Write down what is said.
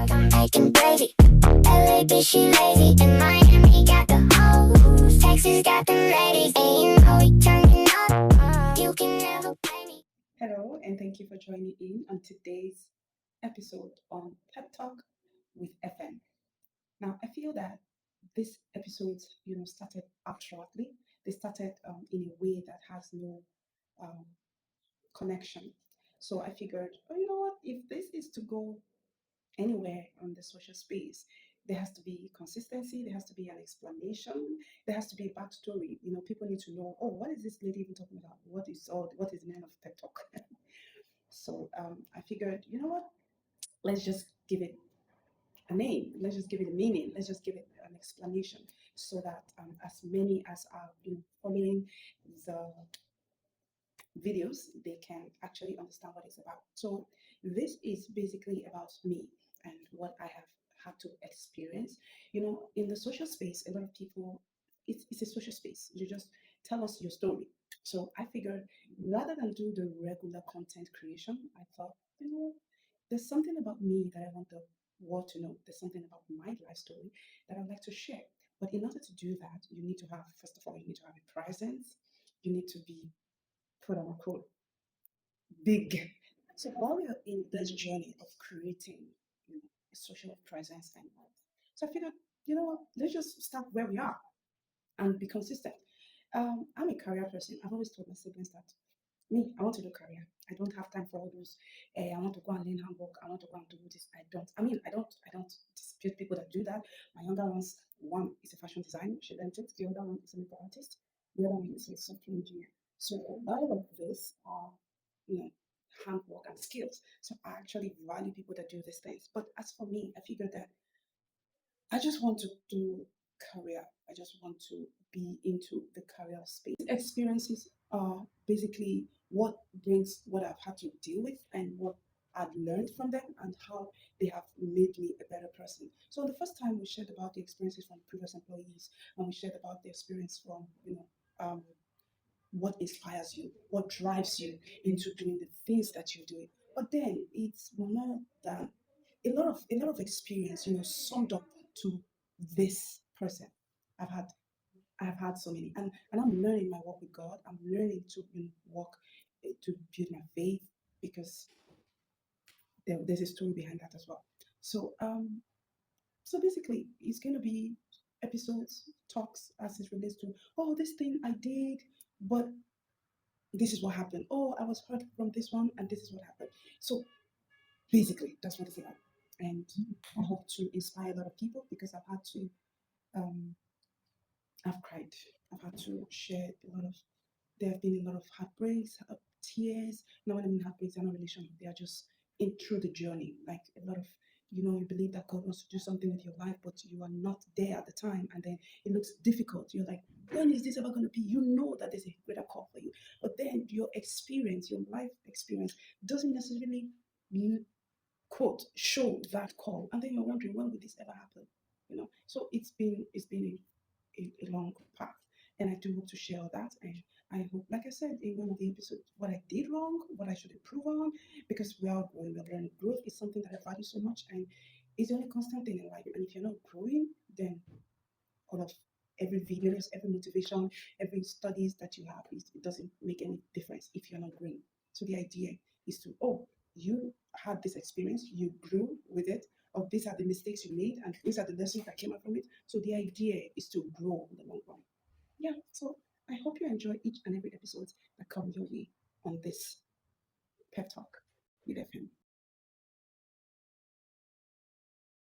I'm making gravy. LA bitch, she lazy. In Miami, got the hoes. Texas got them ladies. And you know we turning up. You can never play me. Hello, and thank you for joining in on today's episode on Pep Talk with FM. Now, I feel that this episode, started abruptly. They started in a way that has no um, connection. So I figured, oh, you know what? If this is to go anywhere on the social space, there has to be consistency, there has to be an explanation, there has to be a backstory. People need to know, oh, what is this lady even talking about? What is the name of Pep Talk? So I figured, you know what? Let's just give it a name. Let's just give it a meaning. Let's just give it an explanation so that as many as are following the videos, they can actually understand what it's about. So this is basically about me and what I have had to experience. In the social space, a lot of people, it's a social space. You just tell us your story. So I figured rather than do the regular content creation, I thought, there's something about me that I want the world to know. There's something about my life story that I'd like to share. But in order to do that, you need to have, first of all, you need to have a presence. You need to be quote unquote big. So while we're in this journey of creating a social presence and all, so I figured, what, let's just start where we are and be consistent. I'm a career person. I've always told my siblings that me, I want to do career. I don't have time for all those. I want to go and learn handwork. I want to go and do this. I don't. I mean, I don't dispute people that do that. My younger ones, one is a fashion designer. She learned it. The other one is a makeup artist. The other one is a software engineer. So all of this are, you know, handwork and skills. So I actually value people that do these things. But as for me, I figured that I just want to do career. I just want to be into the career space. Experiences are basically what brings what I've had to deal with and what I've learned from them and how they have made me a better person. So the first time we shared about the experiences from previous employees and we shared about the experience from, what inspires you, what drives you into doing the things that you're doing. But then it's more than a lot of experience, summed up to this person. I've had I've had so many, and I'm learning my walk with God. I'm learning to walk to build my faith because there's a story behind that as well. So so basically, it's going to be episodes, talks as it relates to, oh, this thing I did, but this is what happened. Oh, I was hurt from this one, and this is what happened. So basically, that's what it's about. And I hope to inspire a lot of people because um, I've cried. I've had to share a lot of, there have been a lot of heartbreaks, tears. Now, when I mean heartbreaks, they're not relational. They are just in through the journey. Like a lot of, you believe that God wants to do something with your life, but you are not there at the time. And then it looks difficult. You're like, when is this ever going to be? You know that there's a greater call for you. But then your experience, your life experience, doesn't necessarily, quote, show that call. And then you're wondering, when will this ever happen? So it's been a long path. And I do hope to share all that. And I hope, like I said in one of the episodes, what I did wrong, what I should improve on, because we are growing, we're learning. Growth is something that I value so much, and it's the only constant thing in life. And if you're not growing, then all of every videos, every motivation, every studies that you have, it doesn't make any difference if you're not growing. So the idea is to, oh, you had this experience, you grew with it, or these are the mistakes you made, and these are the lessons that came out from it. So the idea is to grow in the long run. Yeah, so I hope you enjoy each and every episode that come your way on this Pep Talk with FM.